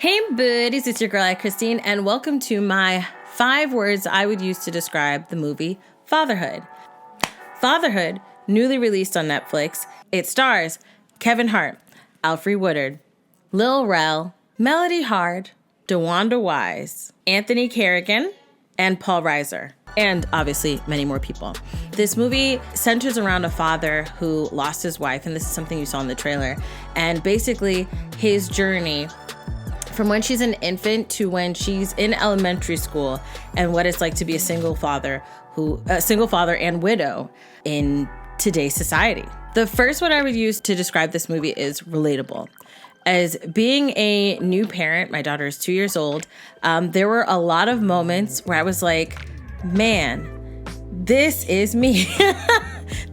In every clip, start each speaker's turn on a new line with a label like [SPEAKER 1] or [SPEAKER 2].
[SPEAKER 1] Hey buddies, it's your girl, Christine, and welcome to my 5 words I would use to describe the movie Fatherhood. Fatherhood, newly released on Netflix, it stars Kevin Hart, Alfre Woodard, Lil Rel, Melody Hard, DeWanda Wise, Anthony Carrigan, and Paul Reiser, and obviously many more people. This movie centers around a father who lost his wife, and this is something you saw in the trailer, and basically his journey from when she's an infant to when she's in elementary school, and what it's like to be a single father and widow in today's society. The first one I would use to describe this movie is relatable. As being a new parent, my daughter is 2 years old, there were a lot of moments where I was like, man, this is me.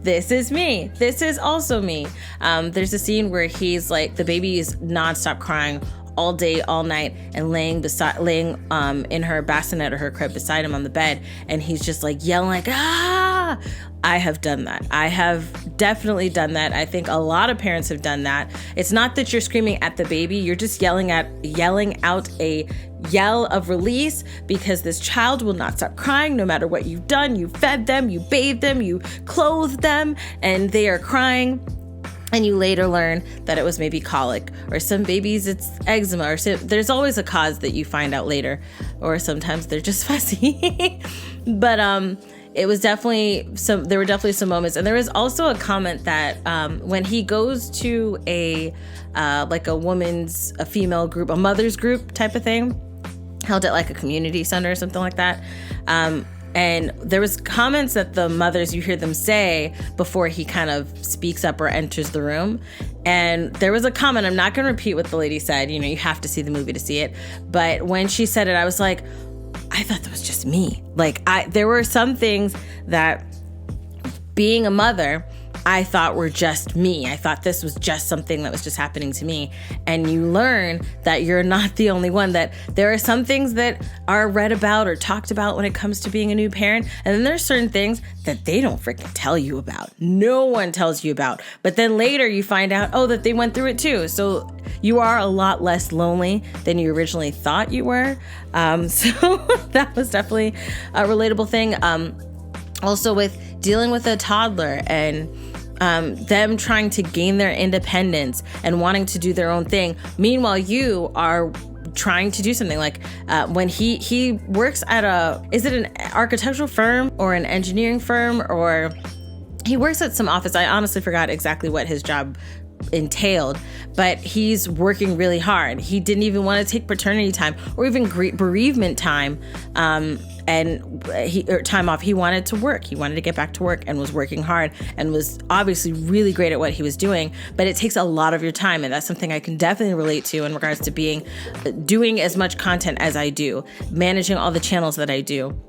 [SPEAKER 1] This is me. This is also me. There's a scene where he's like, the baby is nonstop crying all day, all night, and laying in her bassinet or her crib beside him on the bed, and he's just like yelling like, ah! I have done that. I have definitely done that. I think a lot of parents have done that. It's not that you're screaming at the baby, you're just yelling out a yell of release, because this child will not stop crying no matter what you've done. You fed them, you bathed them, you clothed them, and they are crying. And you later learn that it was maybe colic, or some babies it's eczema, or there's always a cause that you find out later, or sometimes they're just fussy. But it was definitely there were definitely some moments. And there was also a comment that when he goes to a female group, a mother's group type of thing, held at like a community center or something like that, and there was comments that the mothers, you hear them say before he kind of speaks up or enters the room. And there was a comment, I'm not going to repeat what the lady said, you have to see the movie to see it. But when she said it, I was like, I thought that was just me. Like, there were some things that being a mother, I thought were just me. I thought this was just something that was just happening to me. And you learn that you're not the only one, that there are some things that are read about or talked about when it comes to being a new parent. And then there's certain things that they don't freaking tell you about. No one tells you about. But then later you find out, that they went through it too. So you are a lot less lonely than you originally thought you were. So that was definitely a relatable thing. Also with dealing with a toddler and them trying to gain their independence and wanting to do their own thing. Meanwhile, you are trying to do something like when he works at is it an architectural firm or an engineering firm, or he works at some office. I honestly forgot exactly what his job entailed, but he's working really hard. He didn't even want to take paternity time or even bereavement time and time off. He wanted to work. He wanted to get back to work and was working hard and was obviously really great at what he was doing, but it takes a lot of your time, and that's something I can definitely relate to in regards to doing as much content as I do, managing all the channels that I do,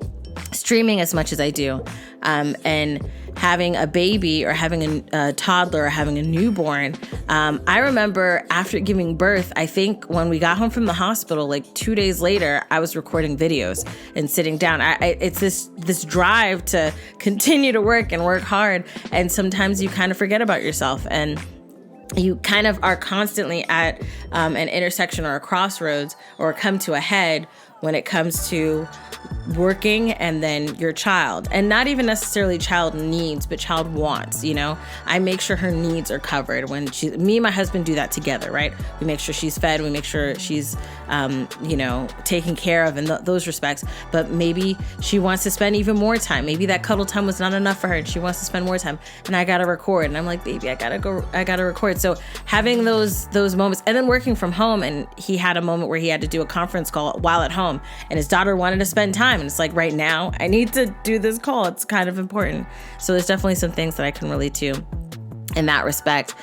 [SPEAKER 1] streaming as much as I do, and having a baby or having a toddler or having a newborn. I remember after giving birth, I think when we got home from the hospital, like 2 days later, I was recording videos and sitting down. It's this drive to continue to work and work hard. And sometimes you kind of forget about yourself, and you kind of are constantly at an intersection or a crossroads, or come to a head when it comes to working and then your child, and not even necessarily child needs, but child wants. I make sure her needs are covered when me and my husband do that together, right? We make sure she's fed, we make sure she's taken care of in those respects. But maybe she wants to spend even more time. Maybe that cuddle time was not enough for her and she wants to spend more time, and I gotta record, and I'm like, baby, I gotta record. So having those moments, and then working from home, and he had a moment where he had to do a conference call while at home, and his daughter wanted to spend time, and it's like, right now I need to do this call, it's kind of important. So there's definitely some things that I can relate to in that respect.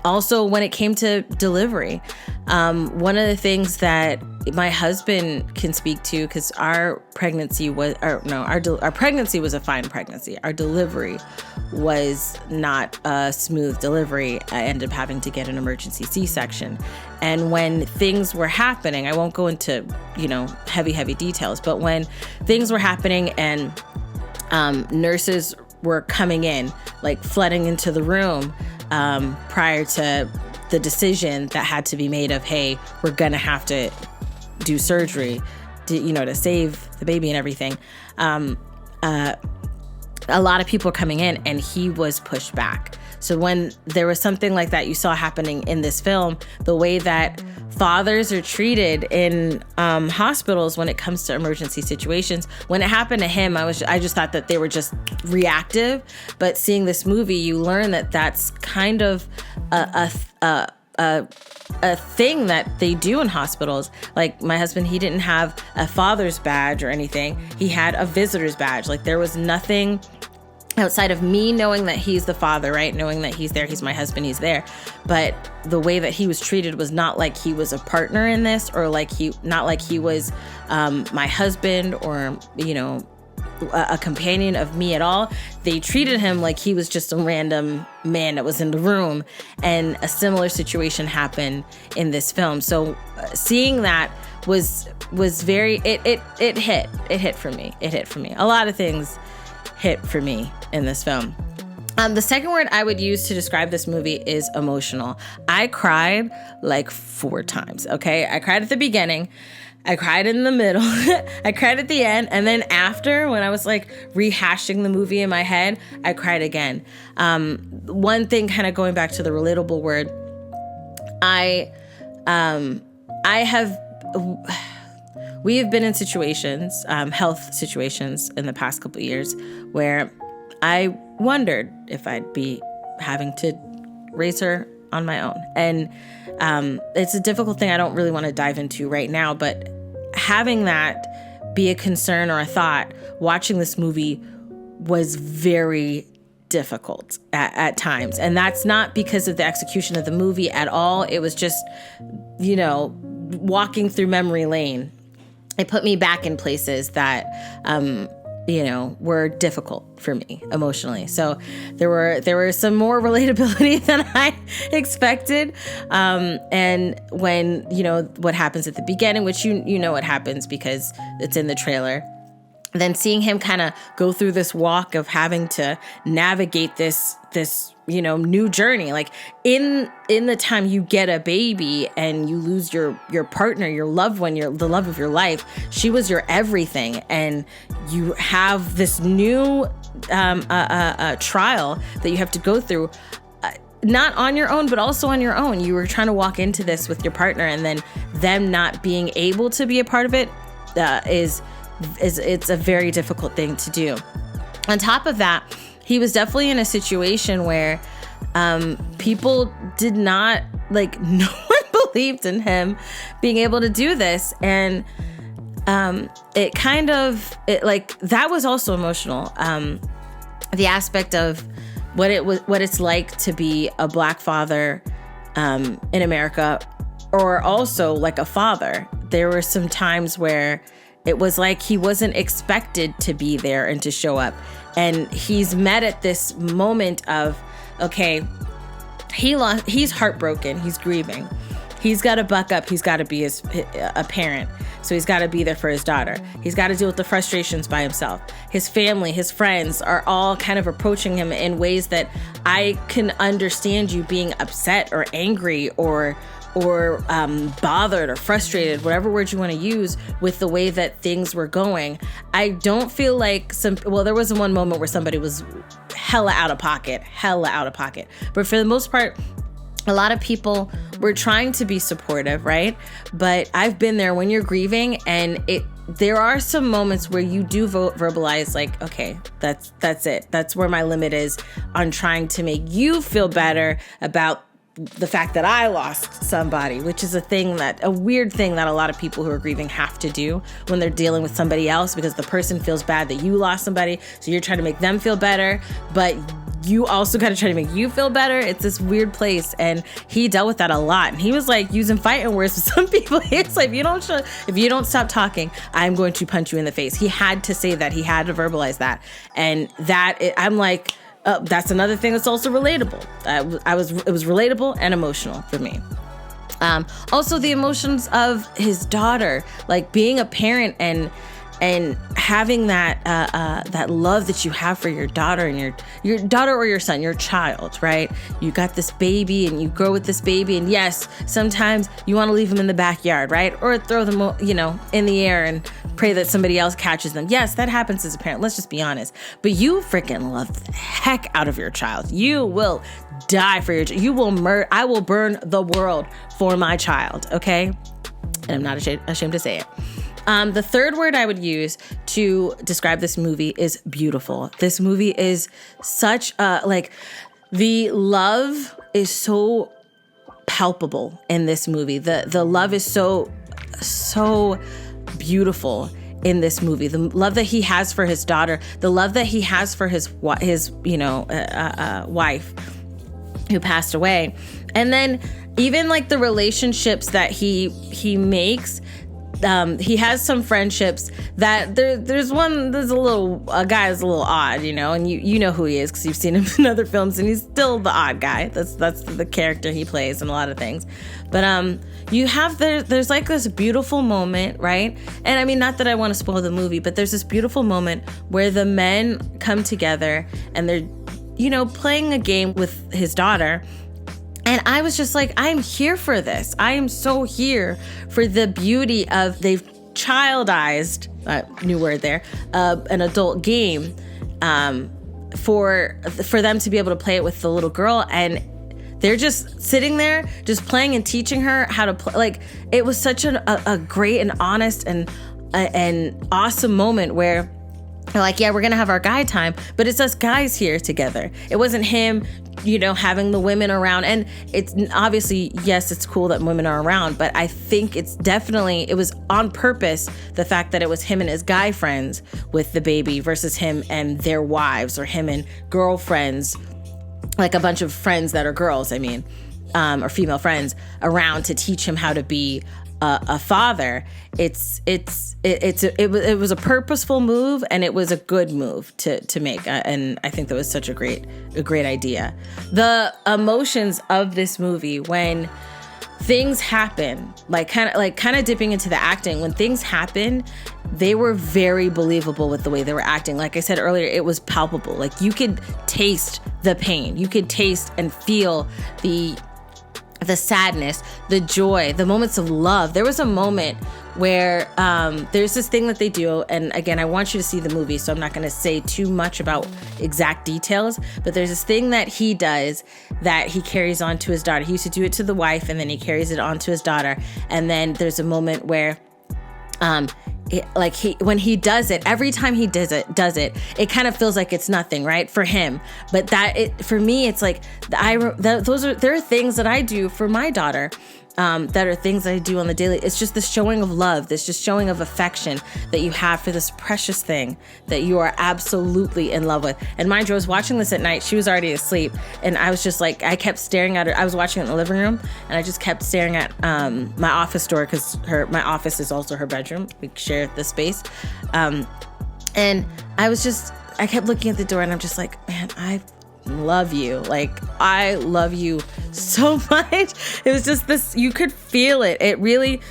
[SPEAKER 1] Also, when it came to delivery, one of the things that my husband can speak to, because our pregnancy was a fine pregnancy. Our delivery was not a smooth delivery. I ended up having to get an emergency C-section. And when things were happening, I won't go into, heavy details, but when things were happening and nurses were coming in, like flooding into the room prior to the decision that had to be made of, hey, we're gonna have to do surgery to save the baby and everything. A lot of people were coming in, and he was pushed back. So when there was something like that you saw happening in this film, the way that fathers are treated in hospitals when it comes to emergency situations, when it happened to him, I just thought that they were just reactive. But seeing this movie, you learn that that's kind of a thing that they do in hospitals. Like my husband, he didn't have a father's badge or anything. He had a visitor's badge. Like there was nothing outside of me knowing that he's the father, right? Knowing that he's there, he's my husband, he's there. But the way that he was treated was not like he was a partner in this, or not like he was my husband or, a companion of me at all. They treated him like he was just a random man that was in the room, and a similar situation happened in this film. So seeing that was very, it hit for me. It hit for me. A lot of things hit for me in this film. The second word I would use to describe this movie is emotional. I cried like 4 times, okay? I cried at the beginning. I cried in the middle. I cried at the end. And then after, when I was like rehashing the movie in my head, I cried again. One thing, kind of going back to the relatable word, we have been in situations, health situations in the past couple of years where I wondered if I'd be having to raise her on my own. And it's a difficult thing I don't really want to dive into right now, but having that be a concern or a thought, watching this movie was very difficult at times. And that's not because of the execution of the movie at all. It was just, walking through memory lane. It put me back in places that, were difficult for me emotionally. So there were some more relatability than I expected. And when, what happens at the beginning, which you know what happens because it's in the trailer, then seeing him kind of go through this walk of having to navigate this new journey, like in the time you get a baby and you lose your partner, your loved one, the love of your life. She was your everything, and you have this new trial that you have to go through, not on your own, but also on your own. You were trying to walk into this with your partner, and then them not being able to be a part of it it's a very difficult thing to do. On top of that, he was definitely in a situation where people did not, no one believed in him being able to do this. And that was also emotional. The aspect of what it's like to be a Black father in America, or also like a father. There were some times where it was like he wasn't expected to be there and to show up. And he's met at this moment of, okay, he's heartbroken, he's grieving. He's got to buck up, he's got to be a parent. So he's got to be there for his daughter. He's got to deal with the frustrations by himself. His family, his friends are all kind of approaching him in ways that I can understand you being upset or angry or bothered or frustrated, whatever word you want to use, with the way that things were going. I don't feel like there was one moment where somebody was hella out of pocket. But for the most part, a lot of people were trying to be supportive, right? But I've been there when you're grieving, and there are some moments where you do verbalize like, okay, that's it. That's where my limit is on trying to make you feel better about the fact that I lost somebody, which is a weird thing that a lot of people who are grieving have to do when they're dealing with somebody else, because the person feels bad that you lost somebody. So you're trying to make them feel better, but you also got to try to make you feel better. It's this weird place. And he dealt with that a lot. And he was like using fighting words with some people. It's like, if you don't stop talking, I'm going to punch you in the face. He had to say that. He had to verbalize that. And I'm like, that's another thing that's also relatable. It was relatable and emotional for me. Also the emotions of his daughter, like being a parent and and having that love that you have for your daughter and your daughter or your son, your child, right? You got this baby and you grow with this baby, and yes, sometimes you want to leave them in the backyard, right? Or throw them, in the air and pray that somebody else catches them. Yes, that happens as a parent. Let's just be honest. But you freaking love the heck out of your child. You will die for your child. You will I will burn the world for my child, okay? And I'm not ashamed to say it. The third word I would use to describe this movie is beautiful. This movie is such the love is so palpable in this movie. The love is so beautiful in this movie. The love that he has for his daughter, the love that he has for his wife who passed away. And then even like the relationships that he makes. He has some friendships that there's a guy that's a little odd, and you know who he is because you've seen him in other films, and he's still the odd guy. That's the character he plays in a lot of things. But there's like this beautiful moment, right? And I mean, not that I want to spoil the movie, but there's this beautiful moment where the men come together and they're, playing a game with his daughter. And I was just like, I'm here for this. I am so here for the beauty of they've childized, new word there, an adult game for them to be able to play it with the little girl. And they're just sitting there, just playing and teaching her how to play. Like, it was such a great and honest and an awesome moment where they're like, yeah, we're going to have our guy time, but it's us guys here together. It wasn't him, having the women around. And it's obviously, yes, it's cool that women are around, but I think it was on purpose, the fact that it was him and his guy friends with the baby versus him and their wives, or him and girlfriends, like a bunch of friends that are girls, or female friends around to teach him how to be a father. It was a purposeful move, and it was a good move to make, and I think that was such a great idea. The emotions of this movie when things happen, kind of dipping into the acting, when things happen, they were very believable with the way they were acting. Like I said earlier, it was palpable. Like, you could taste the pain, you could taste and feel the sadness, the joy, the moments of love. There was a moment where there's this thing that they do, and again, I want you to see the movie, so I'm not going to say too much about exact details, but there's this thing that he does that he carries on to his daughter. He used to do it to the wife, and then he carries it on to his daughter. And then there's a moment where when he does it, every time he does it, it kind of feels like it's nothing, right, for him. But for me, it's like there are things that I do for my daughter, that are things that I do on the daily. It's just this showing of love, this just showing of affection that you have for this precious thing that you are absolutely in love with. And mind you, I was watching this at night. She was already asleep, and I was just like, I kept staring at her. I was watching it in the living room, and I just kept staring at my office door, because my office is also her bedroom. We share the space, and I kept looking at the door, and I'm just like, man, I love you. Like, I love you so much. It was just this, you could feel it. It really,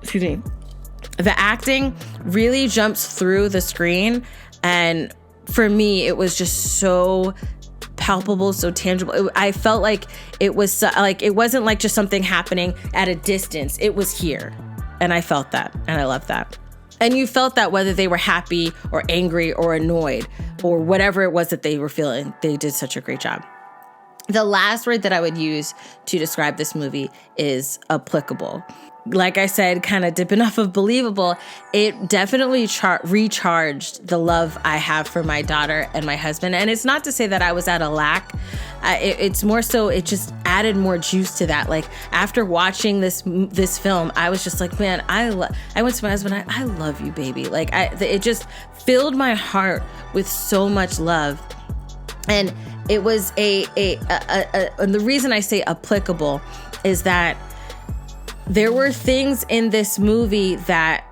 [SPEAKER 1] the acting really jumps through the screen. And for me, it was just so palpable, so tangible. I felt like it was it wasn't like just something happening at a distance. It was here. And I felt that. And I love that. And you felt that whether they were happy or angry or annoyed or whatever it was that they were feeling. They did such a great job. The last word that I would use to describe this movie is applicable. Like I said, kind of dipping off of believable, it definitely recharged the love I have for my daughter and my husband. And it's not to say that I was at a lack. It's more so it just added more juice to that. Like, after watching this film, I was just like, man, I went to my husband, I love you, baby. Like, it just filled my heart with so much love. And it was and the reason I say applicable is that there were things in this movie that,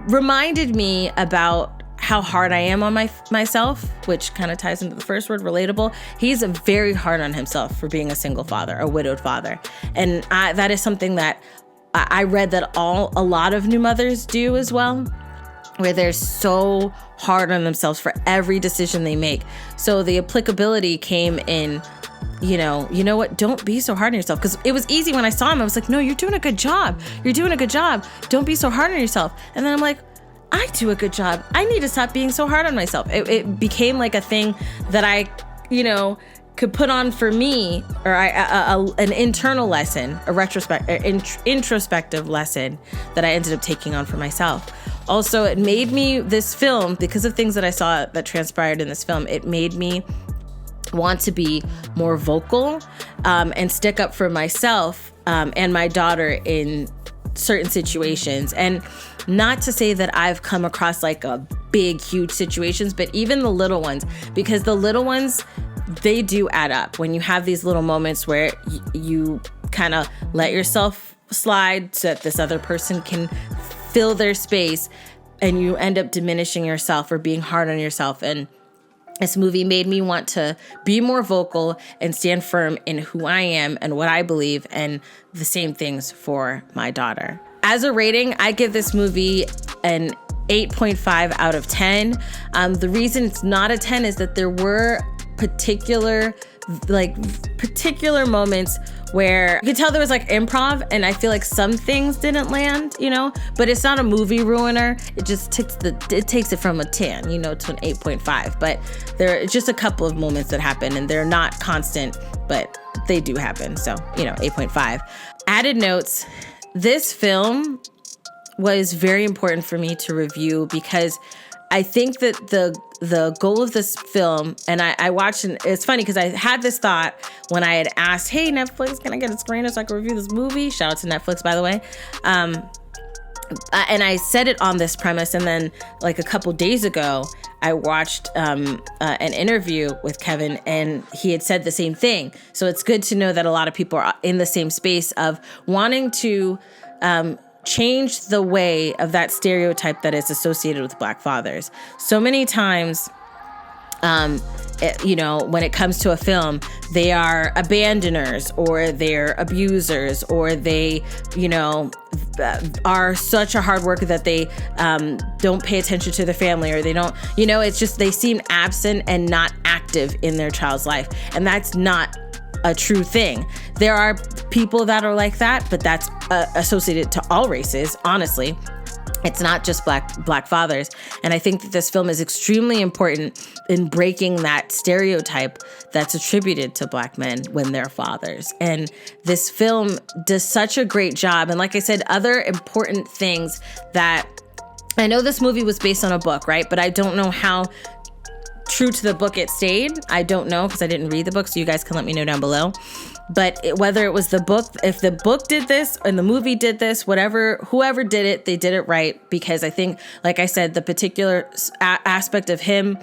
[SPEAKER 1] reminded me about how hard I am on myself, which kind of ties into the first word, relatable. He's very hard on himself for being a single father, a widowed father. And that is something that I read that a lot of new mothers do as well. where they're so hard on themselves for every decision they make. So the applicability came in, you know what, don't be so hard on yourself. Because it was easy when I saw him. I was like, no, you're doing a good job. You're doing a good job. Don't be so hard on yourself. And then I'm like, I do a good job. I need to stop being so hard on myself. It became like a thing that I, could put on for me, or an internal lesson, introspective lesson that I ended up taking on for myself. Also, it made me, this film, because of things that I saw that transpired in this film, it made me want to be more vocal and stick up for myself and my daughter in certain situations. And not to say that I've come across like a big, huge situations, but even the little ones, because the little ones, they do add up. When you have these little moments where you kind of let yourself slide so that this other person can fill their space, and you end up diminishing yourself or being hard on yourself. And this movie made me want to be more vocal and stand firm in who I am and what I believe, and the same things for my daughter. As a rating, I give this movie an 8.5 out of 10. The reason it's not a 10 is that there were particular moments where you could tell there was like improv, and I feel like some things didn't land, but it's not a movie ruiner. It just takes it from a 10, to an 8.5. But there are just a couple of moments that happen, and they're not constant, but they do happen. So, 8.5. Added notes. This film was very important for me to review, because I think that the goal of this film, and I watched, and it's funny because I had this thought when I had asked, hey, Netflix, can I get a screener so I can review this movie? Shout out to Netflix, by the way. And I said it on this premise, and then like a couple days ago, I watched an interview with Kevin, and he had said the same thing. So it's good to know that a lot of people are in the same space of wanting to change the way of that stereotype that is associated with Black fathers. So many times, when it comes to a film, they are abandoners, or they're abusers, or they, are such a hard worker that they don't pay attention to their family, or they don't, it's just they seem absent and not active in their child's life. And that's not a true thing. There are people that are like that, but that's associated to all races, honestly. It's not just black fathers. And I think that this film is extremely important in breaking that stereotype that's attributed to Black men when they're fathers. And this film does such a great job. And like I said, other important things that I know this movie was based on a book, right? But I don't know how true to the book it stayed. I don't know, because I didn't read the book, so you guys can let me know down below. But whether it was the book, if the book did this and the movie did this, whoever did it, they did it right. Because I think, like I said, the particular aspect of him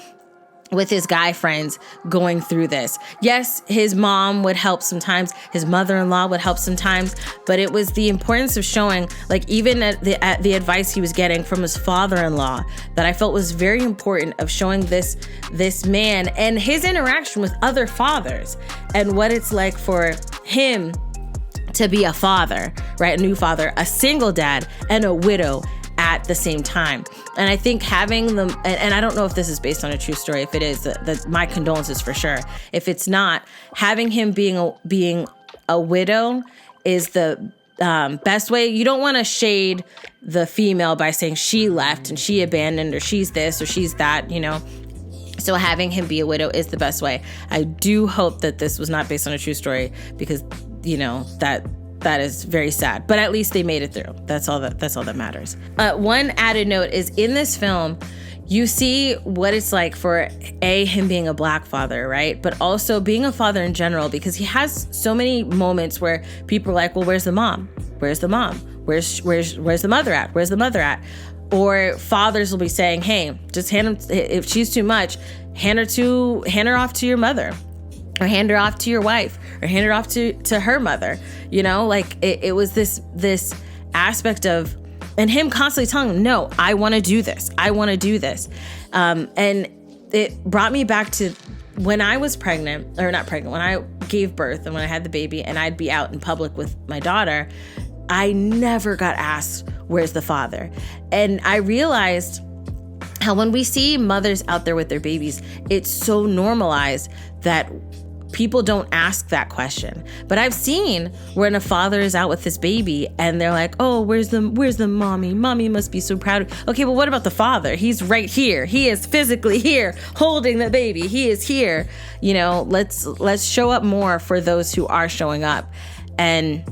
[SPEAKER 1] with his guy friends going through this. Yes, his mom would help sometimes, his mother-in-law would help sometimes, but it was the importance of showing, like even at the advice he was getting from his father-in-law, that I felt was very important, of showing this man and his interaction with other fathers, and what it's like for him to be a father, right? A new father, a single dad, and a widow at the same time. And I think having them, and I don't know if this is based on a true story. If it is, my condolences for sure. If it's not, having him being a widow is the best way. You don't want to shade the female by saying she left and she abandoned, or she's this or she's that, So having him be a widow is the best way. I do hope that this was not based on a true story, because that is very sad, but at least they made it through. That's all that matters. One added note is, in this film, you see what it's like for him being a Black father, right? But also being a father in general, because he has so many moments where people are like, well, where's the mom? Where's the mom? Where's the mother at? Where's the mother at? Or fathers will be saying, hey, just hand him, if she's too much, hand her off to your mother, or hand her off to your wife, or hand her off to her mother. It was this aspect of, and him constantly telling him, no, I want to do this. I want to do this. And it brought me back to when I was when I gave birth and when I had the baby, and I'd be out in public with my daughter, I never got asked, where's the father? And I realized how when we see mothers out there with their babies, it's so normalized that people don't ask that question. But I've seen when a father is out with his baby and they're like, oh, where's the mommy? Mommy must be so proud. Okay, well, what about the father? He's right here. He is physically here holding the baby. He is here. You know, let's show up more for those who are showing up and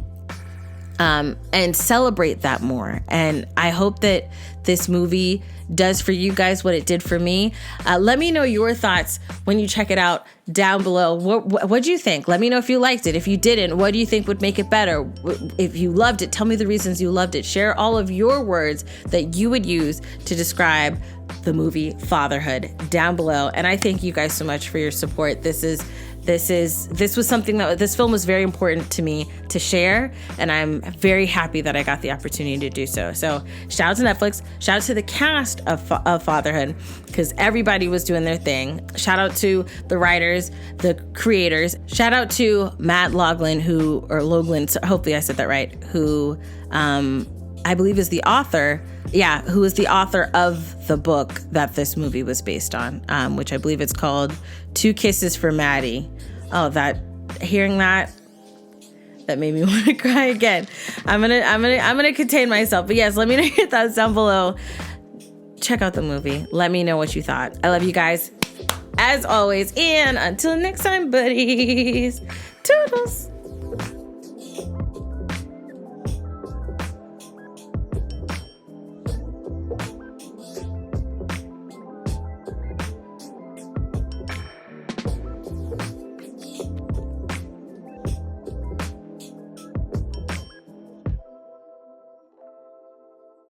[SPEAKER 1] celebrate that more. And I hope that this movie does for you guys what it did for me. Let me know your thoughts when you check it out down below. What do you think? Let me know if you liked it. If you didn't, what do you think would make it better? If you loved it, tell me the reasons you loved it. Share all of your words that you would use to describe the movie Fatherhood down below. And I thank you guys so much for your support. This was something this film was very important to me to share, and I'm very happy that I got the opportunity to do so. So shout out to Netflix, shout out to the cast of Fatherhood, because everybody was doing their thing. Shout out to the writers, the creators. Shout out to Matt Loughlin, hopefully I said that right, who I believe is the author. Yeah, who is the author of the book that this movie was based on, which I believe it's called 2 Kisses for Maddie. Oh, hearing that made me want to cry again. I'm gonna contain myself. But yes, let me know your thoughts down below. Check out the movie. Let me know what you thought. I love you guys as always, and until next time, buddies. Toodles.